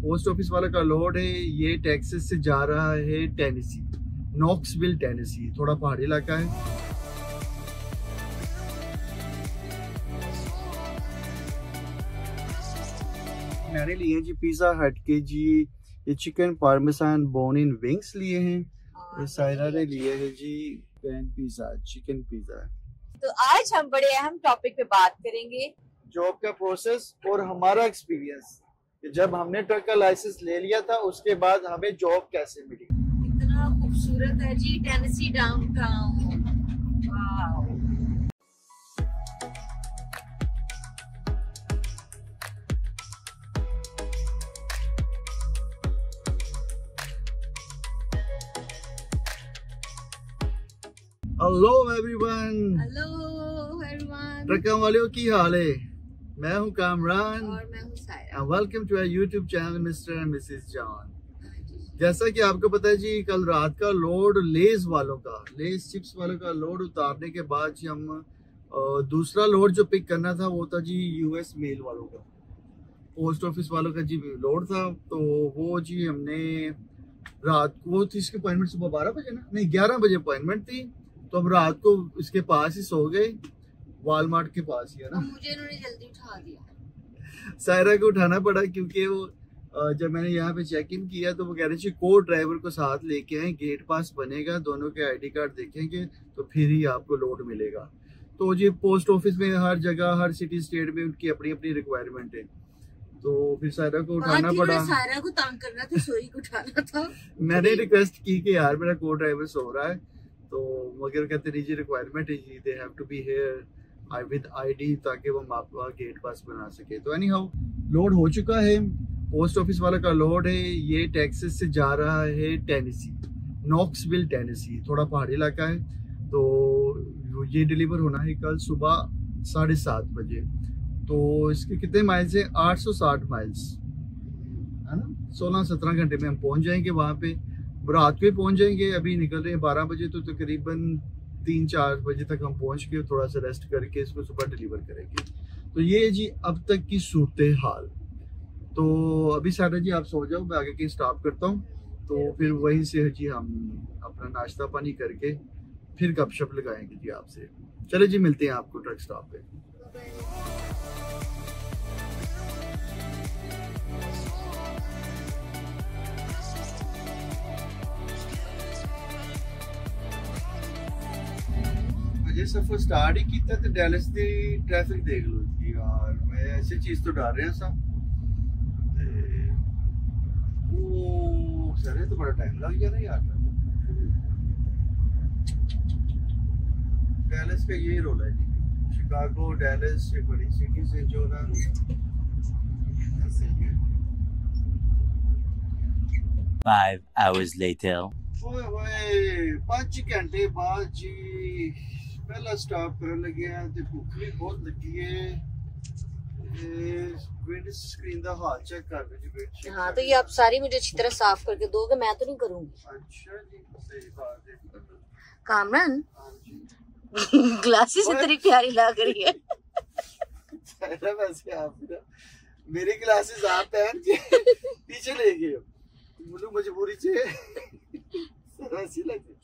Post office वाला का load है, ये टेक्सास से जा रहा है टेनेसी, नॉक्सविल टेनेसी, थोड़ा पहाड़ी इलाका है। मैंने लिए जी पिज़्ज़ा हट के जी ये चिकन पार्मेसान बोन इन विंग्स लिए हैं। सायरा ने लिए है जी पैन पिज़्ज़ा, चिकन पिज़्ज़ा। तो आज हम बड़े अहम टॉपिक पे बात करेंगे, जॉब का प्रोसेस और हमारा एक्सपीरियंस। जब हमने ट्रक का लाइसेंस ले लिया था उसके बाद हमें जॉब कैसे मिली। इतना खूबसूरत है जी Tennessee downtown. Wow. Hello everyone. Hello everyone. Truck वालों की हाल है। मैं हूं कामरान और मैं हूं Saira. Welcome to our YouTube channel Mr and Mrs John. जैसा कि आपको पता है जी, कल रात का लोड लेस वालों का, लेस चिप्स वालों का लोड उतारने के बाद जी हम दूसरा लोड जो पिक करना था वो था जी यूएस मेल वालों का, पोस्ट ऑफिस वालों का जी लोड था। तो वो जी हमने रात को थी, इसकी अपॉइंटमेंट सुबह 12 बजे ना, नहीं 11 बजे अपॉइंटमेंट थी। तो हम रात को इसके पास ही सो गए, वालमार्ट के पास ही है ना। मुझे इन्होंने जल्दी उठा दिया। सायरा को उठाना पड़ा क्योंकि वो जब मैंने यहाँ पे चेक इन किया तो वो कह रहे थे को ड्राइवर को साथ लेके आए, गेट पास बनेगा, दोनों के आईडी कार्ड देखेंगे तो फिर ही आपको लोड मिलेगा। तो जी पोस्ट ऑफिस में हर जगह, हर सिटी स्टेट में उनकी अपनी अपनी रिक्वायरमेंट है। तो फिर सायरा को उठाना पड़ा। सायरा को तंग करना था, सोई को उठाना था। मैंने रिक्वेस्ट की कि यार मेरा को ड्राइवर सो रहा है, तो मगर कहते नहीं जी रिक्वायरमेंट है जी, they have to be here with ID, ताकि वो आपका गेट पास बना सके। तो एनी हाउ लोड हो चुका है, पोस्ट ऑफिस वाला का लोड है, ये टेक्सास से जा रहा है टेनेसी, नॉक्सविल टेनेसी, थोड़ा पहाड़ी इलाका है। तो ये डिलीवर होना है कल सुबह 7:30 बजे। तो इसके कितने माइल्स है? 860 माइल्स है ना। 16-17 घंटे में हम पहुंच जाएंगे वहाँ पे, रात को ही पहुंच जाएंगे। अभी निकल रहे हैं 12 बजे, तो तकरीबन 3-4 बजे तक हम पहुंच के थोड़ा सा रेस्ट करके इसको सुबह डिलीवर करेंगे। तो ये जी अब तक की सूरत हाल। तो अभी सारा जी आप सो जाओ, मैं आगे की स्टॉप करता हूँ। तो फिर वहीं से जी हम अपना नाश्ता पानी करके फिर गपशप लगाएंगे जी आपसे। चले जी, मिलते हैं आपको ट्रक स्टॉप पे। अजय सफर स्टार्ट ही किया तो डैलस दी ट्रैफिक देख लो जी यार, मैं ऐसी चीज तो डाल रहे हैं सब। ओ सर तो बड़ा टाइम लग जाना यार। डैलस का यही रोल है जी, शिकागो डैलस से बड़ी सिटी से जो ना ऐसे ही है। 5 hours later. ओए 5 घंटे बाद जी पहला स्टॉप करने लगे हैं तो भूख भी बहुत लगी है। विंड स्क्रीन दा हाल चेक कर लो जी। हाँ, तो ये आप सारी मुझे अच्छी तरह साफ करके दोगे, मैं तो नहीं करूंगी। अच्छा जी, सही बात है। कामरान हाँ जी। ग्लासेस इतनी प्यारी लग रही है। वैसे आप ना मेरी ग्लासेस आप पहन के पीछे ले गए हो, मुझे मजबूरी से ऐसी लगी।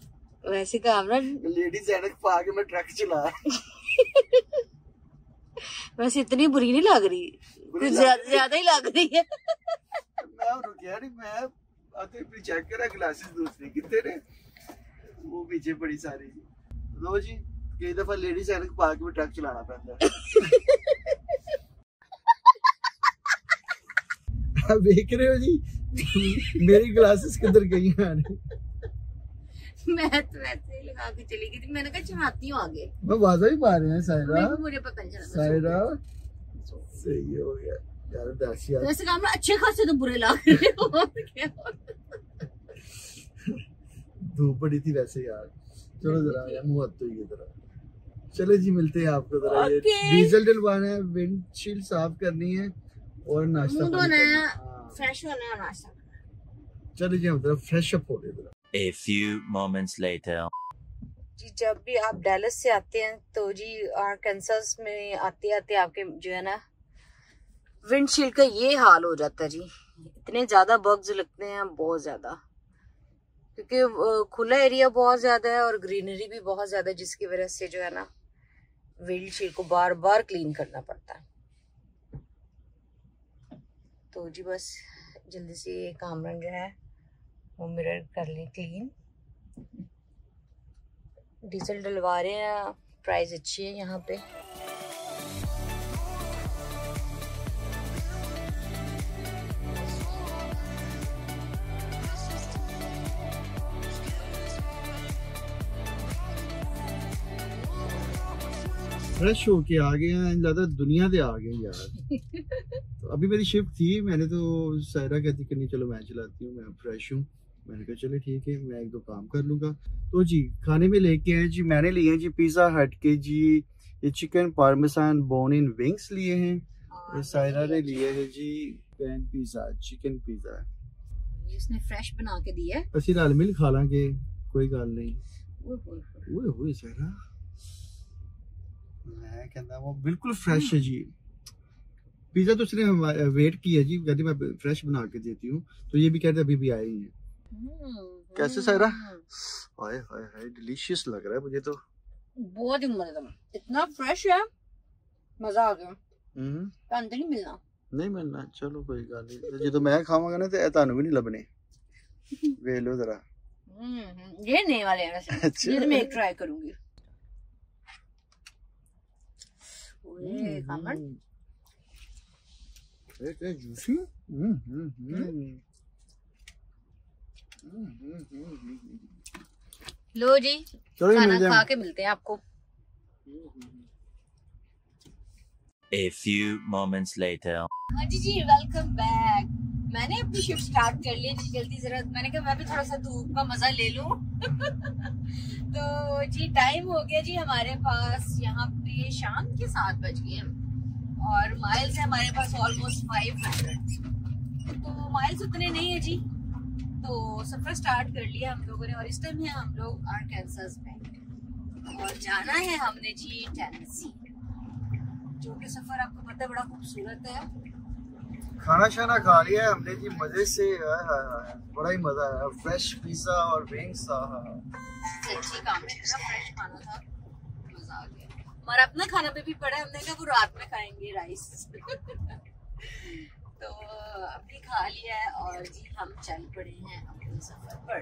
वैसे कामरान लेडीज ऐनक पा के मैं ट्रक चला। वैसे इतनी बुरी नहीं लग रही, कुछ ज्यादा ही लग रही है। मैं रुकिया नहीं, मैं आते भी चेक करा ग्लासेस दूसरी कितने ने, वो पीछे बड़ी सारी। लो जी, कई दफा लेडीज ऐनक पा के ट्रक चलाना पड़ता है। देख रहे हो जी मेरी ग्लासेस किधर गई हैं? मैं तो वैसे ही लगा के चली गई थी, मैंने कहा चलाती हूँ आगे। मैं वाजा ही पा रहे हैं सायरा। मुझे पता नहीं चला। सायरा सही हो गया यार, दासिया। वैसे काम अच्छे खासे तो बुरे लग रहे हो। धूप बड़ी थी वैसे यार। चलो जरा यार मुँह हद तो ही जरा। चले जी, मिलते हैं आपको जरा। ये डीजल डलवाना है, विंडशील्ड साफ करनी है और नाश्ता धोना है, फ्रेश होना है, नाश्ता। चले जी हम जरा फ्रेश अप हो गए। A few moments later. जी जब भी आप डैलस से आते हैं तो जी आर्कांसस में आते आते आपके जो है ना विंडशील्ड का ये हाल हो जाता है जी। इतने ज्यादा बग्स लगते हैं बहुत ज्यादा, क्योंकि खुला एरिया बहुत ज्यादा है और ग्रीनरी भी बहुत ज्यादा है, जिसकी वजह से जो है ना व्हीलचेयर को बार बार क्लीन करना पड़ता है। तो जी बस जल्दी से कामरान जो है वो मिरर कर ले क्लीन। डीजल डलवा रहे हैं, प्राइस अच्छी है यहाँ पे। फ्रेश होके आ गए हैं, ज्यादा दुनिया से आ गए यार। तो अभी मेरी शिफ्ट थी, मैंने तो सायरा कहती कि नहीं चलो मैं चलाती हूँ, मैं फ्रेश हूँ। मैंने कहा चले ठीक है, मैं एक दो काम कर लूँगा। तो जी खाने में लेके आए जी, मैंने लिए हैं जी पिज़्ज़ा हट के जी ये चिकन पार्मेसान बोन इन विंग्स लिए हैं, और सायरा ने लिए है जी पैन पिज़्ज़ा, चिकन पिज़्ज़ा। इसने फ्रेश बना के दिया है, ਅਸੀਂ रल मिल खा लांगे, कोई गल नहीं। ओए होए सायरा, मैं कहता वो बिल्कुल फ्रेश है जी। पिज़्ज़ा तो उसने वेट किया जी, कहती मैं फ्रेश बना के देती हूँ, तो ये भी कहते अभी भी आए ही हैं। कैसे सायरा? हाय हाय हाय, डिलीशियस लग रहा है मुझे तो, बहुत ही मजा, इतना फ्रेश है, मजा आ गया। अंदर नहीं मिलना, नहीं मिलना, चलो कोई गल नहीं। जो तो मैं खावांगा ना तो तानू भी नहीं लबने। वे लो जरा, ये नए वाले हैं वैसे। अच्छा। ये तो मैं एक ट्राई करूंगी। ओए कामन, ये जूसी। लो जी, खाना खा के मिलते हैं आपको। A few moments later. हाँ जी वेलकम बैक। मैंने अपनी शिफ्ट स्टार्ट कर ली जी जल्दी जरा, मैंने कहा मैं भी थोड़ा सा धूप का मजा ले लूं। तो जी टाइम हो गया जी हमारे पास यहाँ पे शाम के 7 बज गए और माइल्स है हमारे पास ऑलमोस्ट 500। तो माइल्स उतने नहीं है जी, तो सफर स्टार्ट कर लिया हम लोगों ने और इस टाइम है हम लोग आर्कांसास में और जाना है हमने जी टेनेसी, जो कि सफर आपको पता है बड़ा खूबसूरत है। खाना शाना खा लिया है हमने जी मजे से, बड़ा ही मजा आया। फ्रेश पिज़्ज़ा और विंग्स, सच्ची काम है, फ्रेश खाना था, मजा आ गया। हमारा अपना खाना पे भी पड़ा है, हमने कहा वो रात में खाएंगे राइस। तो अभी खा लिया है और जी हम चल पड़े हैं अपने सफर पर।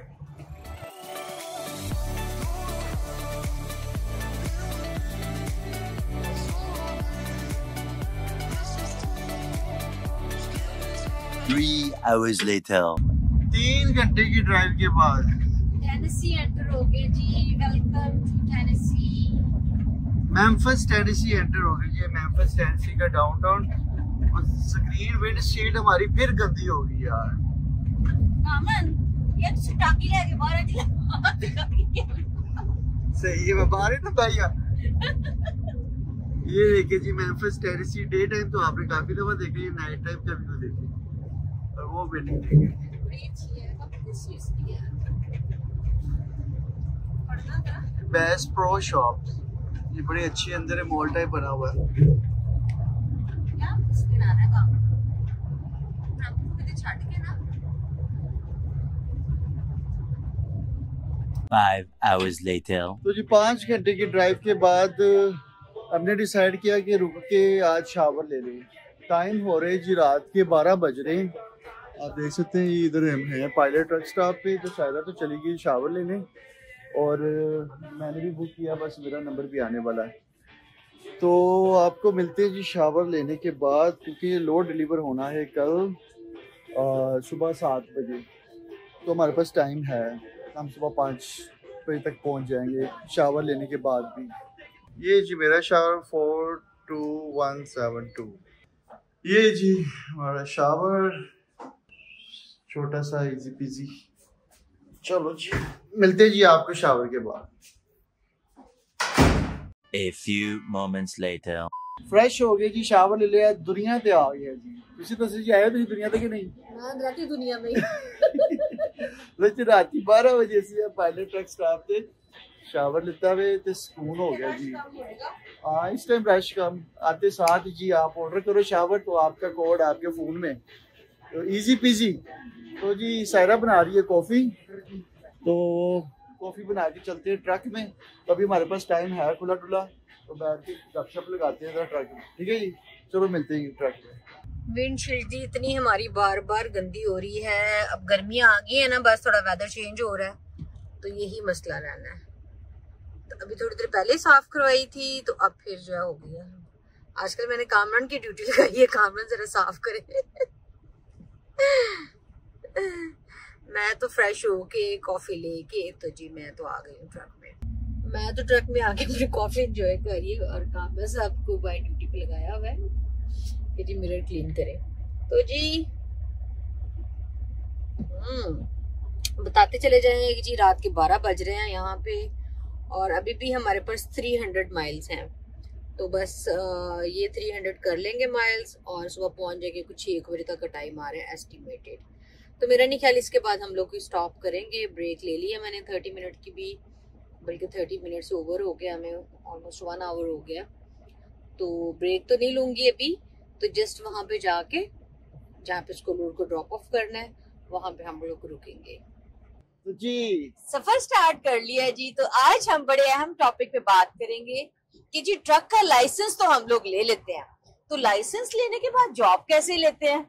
3 hours later. 3 घंटे की ड्राइव के बाद टेनेसी एंटर हो गए जी। Welcome to Tennessee. Memphis Tennessee enter हो गए जी। मेम्फिस टेनेसी का डाउनटाउन। और स्क्रीन विंड शीट हमारी फिर गंदी हो गई यार। कामन ये तो टाकी लेके बाहर निकल। सही है, मैं बाहर ही तो भैया। ये देखिए जी मेम्फिस टेनेसी। डे टाइम तो आपने काफी दफा देखी है, नाइट टाइम का व्यू देखिए और वो बिल्डिंग देखिए। बेस्ट प्रो शॉप, ये बड़ी अच्छी अंदर है, मॉल टाइप बना हुआ है। क्या किस दिन आना है काम? आपको कितने छाट के ना 5 hours later. तो जी 5 घंटे की ड्राइव के बाद हमने डिसाइड किया कि रुक के आज शावर ले लें। टाइम हो रहे जी रात के 12 बज रहे हैं। आप देख सकते हैं इधर हम हैं पायलट ट्रक स्टॉप पे। तो शायद तो चली गई शावर लेने और मैंने भी बुक किया, बस मेरा नंबर भी आने वाला है। तो आपको मिलते हैं जी शावर लेने के बाद, क्योंकि ये लोड डिलीवर होना है कल सुबह 7 बजे। तो हमारे पास टाइम है, हम सुबह 5 बजे तक पहुंच जाएंगे शावर लेने के बाद भी। ये जी मेरा शावर 42172। ये जी हमारा शावर, छोटा सा इजी पीजी। चलो जी मिलते हैं जी आपको शावर के बाद। A few moments later. Fresh हो गए जी, शावर ले लिया, दुनिया पे आ गया जी। तुसी दसो जी आए हो दुनिया पे कि नहीं? मैं राती दुनिया में वैसे राती 12 बजे से पायलट ट्रक स्टॉप पे शावर लेता हुए तो सुकून हो गया जी। हाँ इस टाइम रश कम, आते साथ जी आप ऑर्डर करो शावर तो आपका कोड आपके फोन में तो इजी पीजी। तो जी सायरा बना रही है कॉफी, तो कॉफी बना के चलते हैं ट्रक में। तो अभी हमारे पास टाइम है खुला डुला, तो बैठ के गपशप लगाते हैं जरा ट्रक में। ठीक है जी, चलो मिलते हैं ट्रक में। विंडशील्ड जी इतनी हमारी बार बार गंदी हो रही है। अब गर्मियां आ गई है ना, बस थोड़ा वेदर चेंज हो रहा है, तो यही मसला रहना है। तो अभी थोड़ी देर पहले साफ करवाई थी, तो अब फिर जो है हो गया। आजकल मैंने कामरान की ड्यूटी लगाई है, कामरान जरा साफ करे। मैं तो फ्रेश होके कॉफी लेके तो जी मैं तो आ गई हूँ ट्रक में। मैं तो ट्रक में आके अपनी कॉफी एंजॉय कर रही हूँ, और कामरान साहब को बाय ड्यूटी पे लगाया हुआ है कि जी मिरर क्लीन करे। तो जी बताते चले जाएंगे कि जी रात के 12 बज रहे हैं यहाँ पे, और अभी भी हमारे पास 300 माइल्स हैं। तो बस ये 300 कर लेंगे माइल्स, और सुबह पहुंच जाएंगे कुछ 1 बजे तक का टाइम आ रहा है एस्टिमेटेड। तो मेरा नहीं ख्याल इसके बाद हम लोग स्टॉप करेंगे। ब्रेक ले लिया मैंने 30 मिनट की भी, बल्कि 30 मिनट से ओवर हो गया, हमें ऑलमोस्ट 1 आवर हो गया। तो ब्रेक तो नहीं लूंगी अभी, तो जस्ट वहां पे जाके जहाँ पे स्कूल को ड्रॉप ऑफ करना है वहां पे हम लोग रुकेंगे। तो जी सफर स्टार्ट कर लिया है जी। तो आज हम बड़े अहम टॉपिक पे बात करेंगे कि जी ट्रक का लाइसेंस तो हम लोग ले लेते हैं, तो लाइसेंस लेने के बाद जॉब कैसे लेते हैं।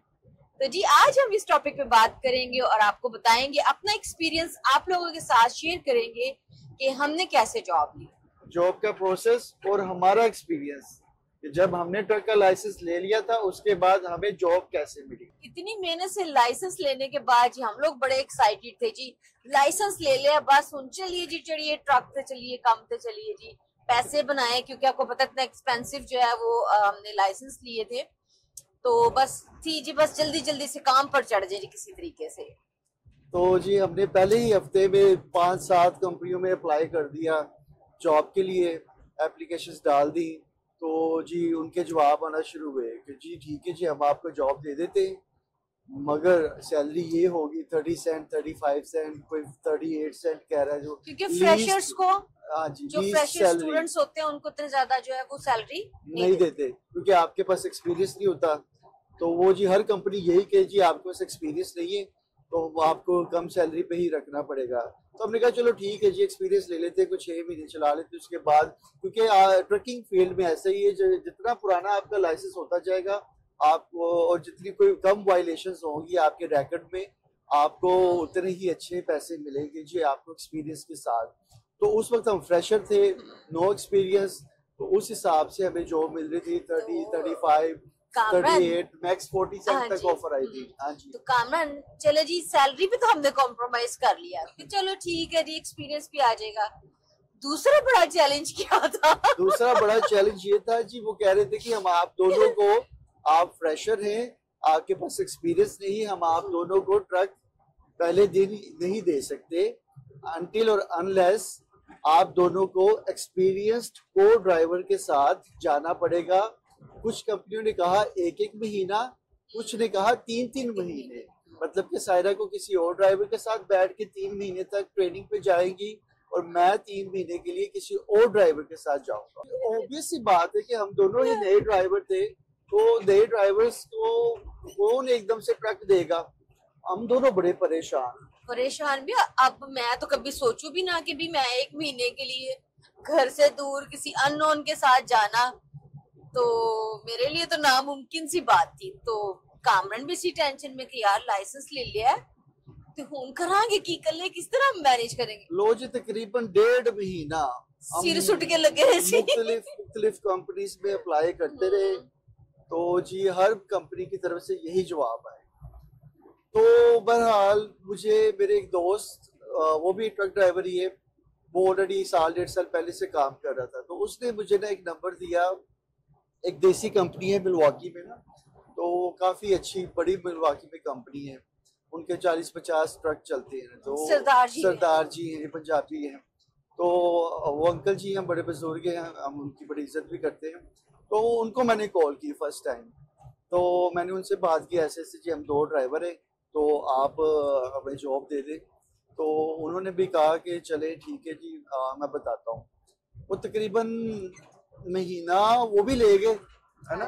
तो जी आज हम इस टॉपिक पे बात करेंगे और आपको बताएंगे, अपना एक्सपीरियंस आप लोगों के साथ शेयर करेंगे कि हमने कैसे जॉब ली, जॉब का प्रोसेस और हमारा एक्सपीरियंस कि जब हमने ट्रक का लाइसेंस ले लिया था उसके बाद हमें जॉब कैसे मिली। इतनी मेहनत से लाइसेंस लेने के बाद जी हम लोग बड़े एक्साइटेड थे जी, लाइसेंस ले लिया, बस सुन चलिए जी, चढ़िए ट्रक से चलिए, काम से चलिए जी, पैसे बनाए, क्योंकि आपको पता इतना एक्सपेंसिव जो है वो हमने लाइसेंस लिए थे। तो बस थी जी, बस जल्दी जल्दी से काम पर चढ़ जाए जी किसी तरीके से। तो जी हमने पहले ही हफ्ते में 5-7 कंपनियों में अप्लाई कर दिया जॉब के लिए, एप्लीकेशंस डाल दी। तो जी उनके जवाब आना शुरू हुए कि जी ठीक है जी हम आपको जॉब दे देते हैं, मगर सैलरी ये होगी 30 सेंट 35 सेंट, कोई 38 सेंट कह रहा है। जो क्योंकि फ्रेशर्स को, हाँ जी, जो फ्रेशर स्टूडेंट्स होते हैं उनको इतने ज्यादा जो है वो सैलरी नहीं देते, क्योंकि आपके पास एक्सपीरियंस नहीं होता। तो वो जी हर कंपनी यही कहे जी आपके पास एक्सपीरियंस नहीं है तो आपको कम सैलरी पे ही रखना पड़ेगा। तो हमने कहा चलो ठीक है जी एक्सपीरियंस ले लेते हैं, कुछ 6 महीने चला लेते हैं, उसके बाद क्योंकि ट्रकिंग फील्ड में ऐसा ही है, जितना पुराना आपका लाइसेंस होता जाएगा आपको, और जितनी कोई कम वायलेशंस होंगी आपके रैकेट में, आपको उतने ही अच्छे पैसे मिलेंगे जी आपको एक्सपीरियंस के साथ। तो उस वक्त हम फ्रेशर थे, नो एक्सपीरियंस, तो उस हिसाब से हमें जॉब मिल रही थी 30, 35, 38, मैक्स 40 सेंट तक ऑफर आई थी। हाँ जी। तो कामरान चलो जी, सैलरी भी तो हमने कॉम्प्रोमाइज कर लिया कि चलो ठीक है जी, एक्सपीरियंस भी आ जाएगा। दूसरा बड़ा चैलेंज क्या था? दूसरा बड़ा चैलेंज ये था जी, वो कह रहे थे कि हम आप दोनों को, आप फ्रेशर हैं, आपके पास एक्सपीरियंस नहीं, हम आप दोनों को ट्रक पहले दिन नहीं दे सकते अनटिल और अनलेस आप दोनों को एक्सपीरियंस्ड को ड्राइवर के साथ जाना पड़ेगा। कुछ कंपनियों ने कहा 1-1 महीना, कुछ ने कहा 3-3 महीने, मतलब कि सायरा को किसी और ड्राइवर के साथ बैठ के 3 महीने तक ट्रेनिंग पे जाएंगी और मैं 3 महीने के लिए किसी और ड्राइवर के साथ जाऊंगा। ऑब्वियस सी बात है कि हम दोनों ही नए ड्राइवर थे, तो नए ड्राइवर्स को कौन एकदम से ट्रक देगा। हम दोनों बड़े परेशान भी। अब मैं तो कभी सोचू भी ना कि भी मैं 1 महीने के लिए घर से दूर किसी अननोन के साथ जाना, तो मेरे लिए तो नामुमकिन सी बात थी। तो कामरान भी इसी टेंशन में कि यार लाइसेंस ले लिया है तो हुन करांगे की कल्ले किस तरह मैनेज करेंगे। लो जी तकरीबन 1.5 महीना सिर सुट के लगे रहे, मुख्तलिफ कंपनीज में अप्लाई करते रहे। तो जी हर कंपनी की तरफ से यही जवाब आए। तो बहरहाल मुझे मेरे एक दोस्त, वो भी ट्रक ड्राइवर ही है, वो ऑलरेडी 1-1.5 साल पहले से काम कर रहा था, तो उसने मुझे ना एक नंबर दिया, एक देसी कंपनी है मिलवाकी में ना, तो काफी अच्छी बड़ी मिलवाकी में कंपनी है, उनके 40-50 ट्रक चलते हैं। तो सरदार जी हैं, पंजाबी हैं, तो वो अंकल जी हम बड़े बुजुर्ग हैं, हम उनकी बड़ी इज्जत भी करते हैं। तो उनको मैंने कॉल की फर्स्ट टाइम, तो मैंने उनसे बात की ऐसे ऐसे जी हम 2 ड्राइवर हैं, तो आप हमें जॉब दे दें। तो उन्होंने भी कहा कि चले ठीक है जी, मैं बताता हूँ। वो तकरीबन महीना वो भी ले गए, है ना,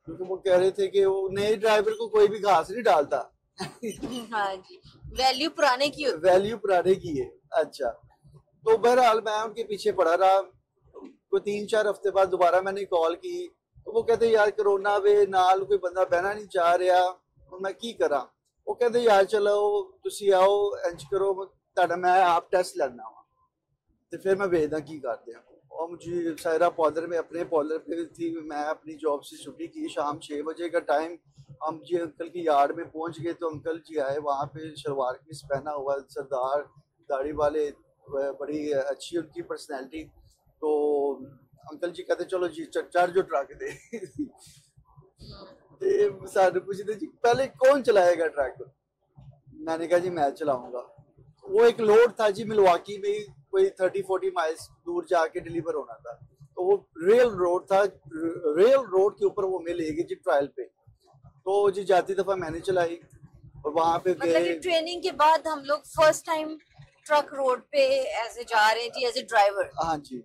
क्योंकि वो कह रहे थे कि वो नए ड्राइवर को कोई भी घास नहीं डालता। हाँ जी, वैल्यू पुराने की होती वैल्यू पुराने की है। अच्छा, तो बहरहाल मैं उनके पीछे पड़ा रहा। कोई 3-4 हफ्ते बाद दोबारा मैंने कॉल की, तो वो कहते यार कोरोना वे नाल कोई बंदा बहना नहीं चाह रहा, और मैं की करा। वो कहते यार चलो तुसी आओ इंज करो ताड़ा मैं आप टेस्ट लेना वा, तो फिर मैं भेजदा की करते हैं। और मुझे सायरा पार्लर में अपने पार्लर पे थी, मैं अपनी जॉब से छुट्टी की, शाम 6 बजे का टाइम। हम जी अंकल की यार्ड में पहुंच गए, तो अंकल जी आए, वहाँ पे शलवार कमीज पहना हुआ सरदार दाढ़ी वाले, बड़ी अच्छी उनकी पर्सनैलिटी। तो अंकल जी कहते चलो जी चढ़ जो ट्रक दे। सारे पूछते जी पहले कौन चलाएगा ट्रक? मैंने कहा जी मैं चलाऊंगा। वो एक लोड था जी मिलवाकी में, कोई 30-40 माइल्स दूर जाके डिलीवर होना था। तो वो रेल रोड था, रेल रोड के ऊपर वो मिलेगी जी ट्रायल पे। तो जी जाती दफा मैंने चलाई और वहाँ पे गए। ट्रेनिंग के बाद हम लोग फर्स्ट टाइम ट्रक रोड पे ऐसे जा रहे हैं जी, एज ए ड्राइवर। हाँ जी।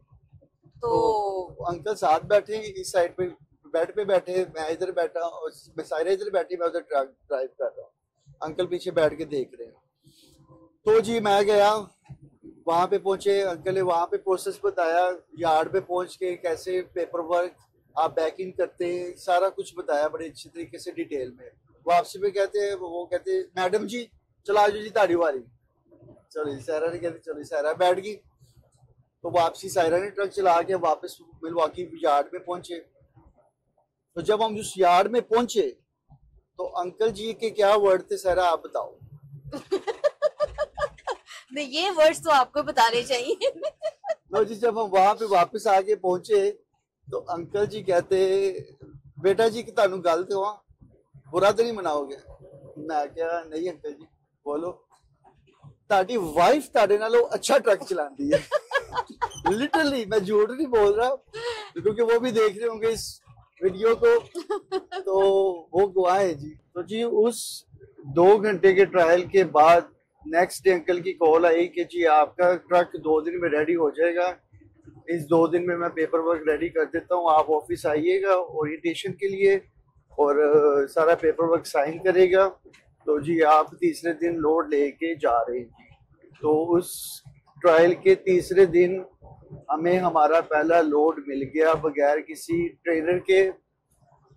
तो अंकल साथ बैठे, इस साइड पे बेड पे बैठे, मैं इधर बैठा और सायरा इधर बैठी, मैं उधर ट्रक ड्राइव कर रहा हूँ, अंकल पीछे बैठ के देख रहे हैं। तो जी मैं गया, वहाँ पे पहुंचे, अंकल ने वहाँ पे प्रोसेस बताया, यार्ड पे पहुंच के कैसे पेपर वर्क आप बैकिंग करते हैं, सारा कुछ बताया बड़े अच्छे तरीके से डिटेल में। वापसी पे कहते हैं, वो कहते मैडम जी चला जो जी ताड़ी वाली। चलो सायरा ने कहते चलो, सायरा बैठ गई। तो वापसी सायरा ने ट्रक चला के वापस मिलवाकी यार्ड में पहुंचे। तो जब हम उस यार्ड में पहुंचे तो अंकल जी के क्या वर्ड थे सायरा आप बताओ। नहीं ये वर्ड्स तो आपको बताने चाहिए। तो जी जब हम वहां पे वापस आके पहुंचे तो अंकल जी कहते बेटा जी कि तानू गल ते वहां बुरा तो नहीं मनाओगे? मैं क्या नहीं अंकल जी बोलो। ताड़ी वाइफ ताड़े नालों अच्छा ट्रक चलाती है। लिटरली मैं झूठ नहीं बोल रहा, क्योंकि वो भी देख रहे होंगे इस वीडियो को, तो वो गवाह है जी। तो जी उस 2 घंटे के ट्रायल के बाद नेक्स्ट डे अंकल की कॉल आई कि जी आपका ट्रक 2 दिन में रेडी हो जाएगा, इस 2 दिन में मैं पेपर वर्क रेडी कर देता हूँ, आप ऑफिस आइएगा ओरिएंटेशन के लिए और सारा पेपर वर्क साइन करेगा। तो जी आप तीसरे दिन लोड लेके जा रहे हैं जी। तो उस ट्रायल के तीसरे दिन हमें हमारा पहला लोड मिल गया बगैर किसी ट्रेनर के,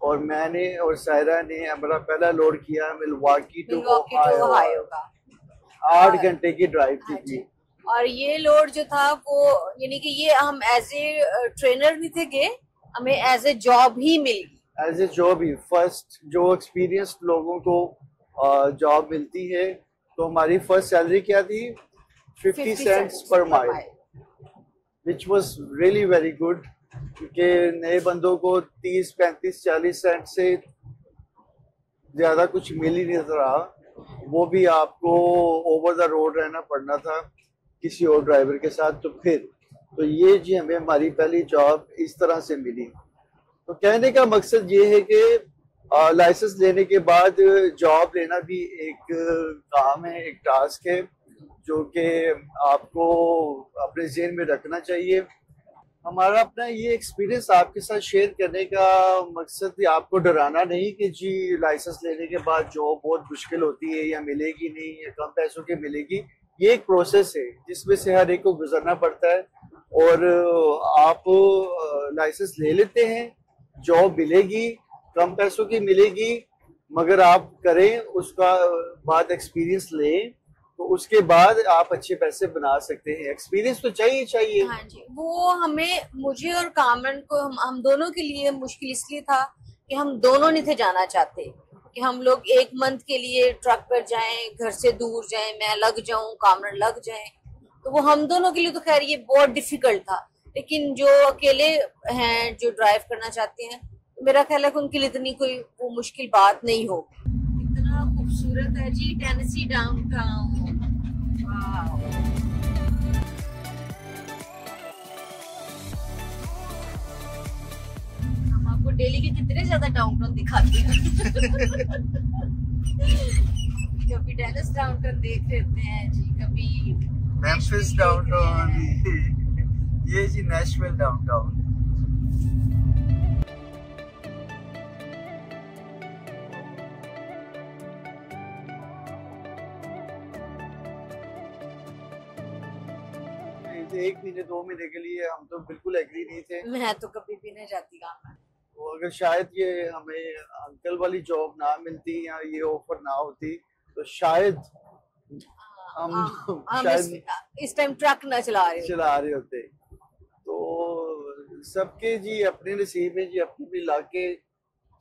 और मैंने और सायरा ने हमारा पहला लोड किया मिलवाकी टू ओहायो का। 8 घंटे की ड्राइव थी जी। और ये लोड जो था वो यानी कि ये हम एज ए ट्रेनर नहीं थे गए, हमें एज ए जॉब ही मिल गई। एज ए जॉब ही फर्स्ट जो एक्सपीरियंस्ड लोगों को जॉब मिलती है। तो हमारी फर्स्ट सैलरी क्या थी? 50 cents per mile, which was really very good, क्योंकि नए बंदों को 30, 35, 40 सेंट से ज्यादा कुछ मिल ही नहीं रहा। वो भी आपको ओवर द रोड रहना पड़ना था किसी और ड्राइवर के साथ। तो ये जी हमें हमारी पहली जॉब इस तरह से मिली। तो कहने का मकसद ये है कि लाइसेंस लेने के बाद जॉब लेना भी एक काम है, एक टास्क है, जो कि आपको अपने ज़हन में रखना चाहिए। हमारा अपना ये एक्सपीरियंस आपके साथ शेयर करने का मकसद आपको डराना नहीं कि जी लाइसेंस लेने के बाद जॉब बहुत मुश्किल होती है या मिलेगी नहीं या कम पैसों की मिलेगी। ये एक प्रोसेस है जिसमें से हर एक को गुजरना पड़ता है, और आप लाइसेंस ले लेते हैं, जॉब मिलेगी, कम पैसों की मिलेगी, मगर आप करें उसका बाद एक्सपीरियंस लें, तो उसके बाद आप अच्छे पैसे बना सकते हैं। एक्सपीरियंस तो चाहिए। हाँ जी, वो हमें, मुझे और कामरान को, हम दोनों के लिए मुश्किल इसलिए था कि हम दोनों नहीं थे जाना चाहते कि हम लोग 1 मंथ के लिए ट्रक पर जाएं, घर से दूर जाएं, मैं लग जाऊं, कामरान लग जाएं। तो वो हम दोनों के लिए तो खैर ये बहुत डिफिकल्ट था, लेकिन जो अकेले हैं जो ड्राइव करना चाहते हैं, तो मेरा ख्याल है कि उनके लिए इतनी कोई वो मुश्किल बात नहीं हो। इतना खूबसूरत है जी टेनेसी डाउनटाउन। हम आपको दिल्ली के कितने ज्यादा डाउनटाउन दिखाते हैं। कभी डेलस डाउनटाउन देख लेते हैं जी, कभी मेम्फिस डाउनटाउन, ये जी नेशविल डाउनटाउन। थे 1 महीने 2 महीने के लिए, हम तो बिल्कुल एग्री नहीं थे। मैं तो कभी भी नहीं जाती काम में। तो अगर शायद ये हमें अंकल वाली जॉब ना मिलती या ये ऑफर ना होती तो शायद हम शायद इस टाइम ट्रक न चला रहे होते। तो सबके जी अपने नसीब है जी, अपनी भी लाग के।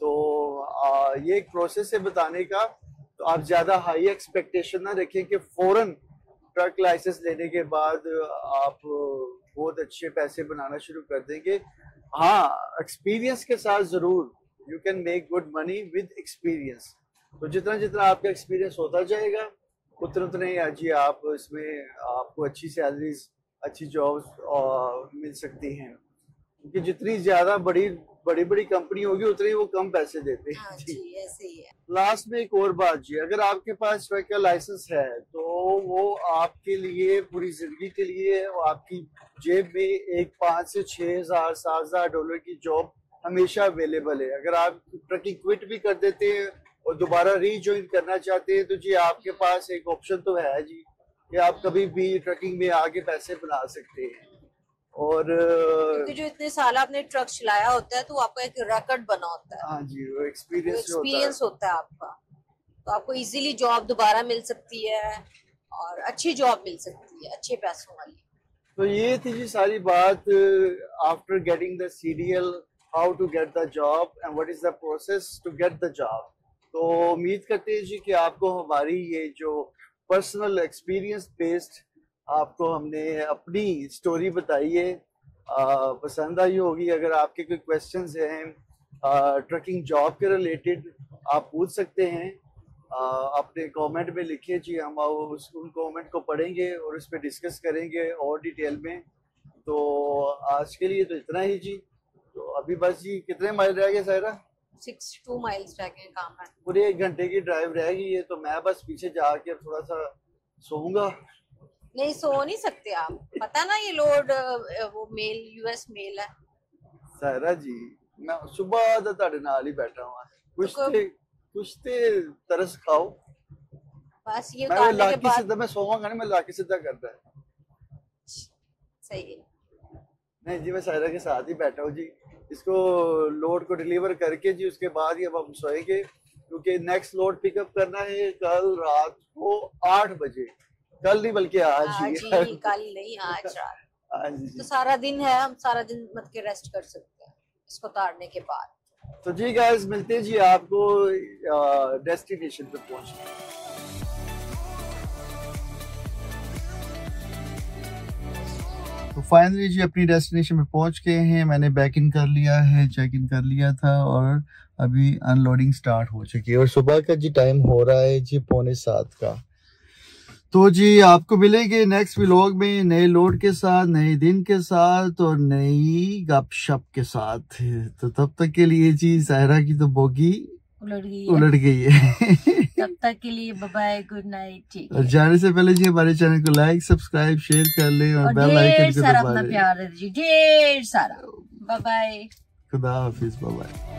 तो ये एक प्रोसेस है बताने का। तो आप ज्यादा हाई एक्सपेक्टेशन ना रखें कि फौरन ट्रक लाइसेंस लेने के बाद आप बहुत अच्छे पैसे बनाना शुरू कर देंगे। हाँ, एक्सपीरियंस के साथ जरूर you can make good money with experience. तो जितना जितना आपका एक्सपीरियंस होता जाएगा उतने उतने जी आप इसमें आपको अच्छी सैलरीज, अच्छी जॉब्स मिल सकती हैं। क्योंकि जितनी ज्यादा बड़ी कंपनी होगी उतने वो कम पैसे देते हैं। हाँ जी, ऐसे ही है। लास्ट में एक और बात जी, अगर आपके पास ट्रक का लाइसेंस है तो वो आपके लिए पूरी जिंदगी के लिए आपकी जेब में एक 5 से 6 हजार 7 हजार डॉलर की जॉब हमेशा अवेलेबल है। अगर आप ट्रकिंग क्विट भी कर देते हैं और दोबारा रीजॉइन करना चाहते हैं तो जी आपके पास एक ऑप्शन तो है जी कि आप कभी भी ट्रकिंग में आगे पैसे बना सकते हैं। और क्योंकि जो इतने साल आपने ट्रक चलाया होता है तो आपका एक रिकॉर्ड बना होता है। हाँ जी, वो एक्सपीरियंस होता है आपका, तो आपको इजीली जॉब दोबारा मिल सकती है और अच्छी जॉब मिल सकती है, अच्छे पैसों वाली। तो ये थी जी सारी बात। After getting the serial, how to get the job and what is the process to get the job. तो उम्मीद करते हैं जी कि आपको हमारी ये जो पर्सनल एक्सपीरियंस बेस्ड आपको हमने अपनी स्टोरी बताई है पसंद आई होगी। अगर आपके कोई क्वेश्चंस हैं ट्रकिंग जॉब के रिलेटेड आप पूछ सकते हैं, अपने कमेंट में लिखिए जी, हम उन कमेंट को पढ़ेंगे और उस पर डिस्कस करेंगे और डिटेल में। तो आज के लिए तो इतना ही जी। तो अभी बस जी कितने माइल रह गए सायरा? 62 माइल्स रह गए काम में। पूरे 1 घंटे की ड्राइव रह गई है। तो मैं बस पीछे जाके थोड़ा सा सोऊंगा। नहीं, सो नहीं सकते आप, पता ना ये लोड वो मेल यूएस मेल है। सायरा जी मैं सुबह दा ਤੁਹਾਡੇ ਨਾਲ ही बैठा हुआ, कुछ ते तरस खाओ। बस ये मैं उतारने के बाद सीधा मैं सोऊंगा नहीं, मैं लाके सीधा करता है। सही है। नहीं जी, मैं सायरा के साथ ही बैठा हूँ जी। इसको लोड को डिलीवर करके जी उसके बाद ही अब हम सोएंगे, क्योंकि नेक्स्ट लोड पिकअप करना है कल रात को 8 बजे। कल नहीं बल्कि आज ही। कल नहीं, आज रात। आज जी। तो सारा दिन है, हम सारा दिन मत के रेस्ट कर सकते हैं इसको उतारने के बाद। तो जी गाइस मिलते हैं जी आपको डेस्टिनेशन पे पहुंचने। तो फाइनली जी अपनी डेस्टिनेशन पे पहुंच गए हैं। मैंने बैक इन कर लिया है, चेक इन कर लिया था और अभी अनलोडिंग स्टार्ट हो चुकी है। और सुबह का जी टाइम हो रहा है जी 6:45 का। तो जी आपको मिलेंगे नेक्स्ट व्लॉग में नए लोड के साथ, नए दिन के साथ और नई गपशप के साथ। तो तब तक के लिए जी सायरा की तो बोगी उलट गई है। तब तक के लिए बाय बाय, गुड नाइट। और जाने से पहले जी हमारे चैनल को लाइक, सब्सक्राइब, शेयर कर ले और बेल आइकन को दबा अपना प्यार दे दीजिए, ढेर सारा। बाय बाय, खुदा हाफिज, बाय बाय।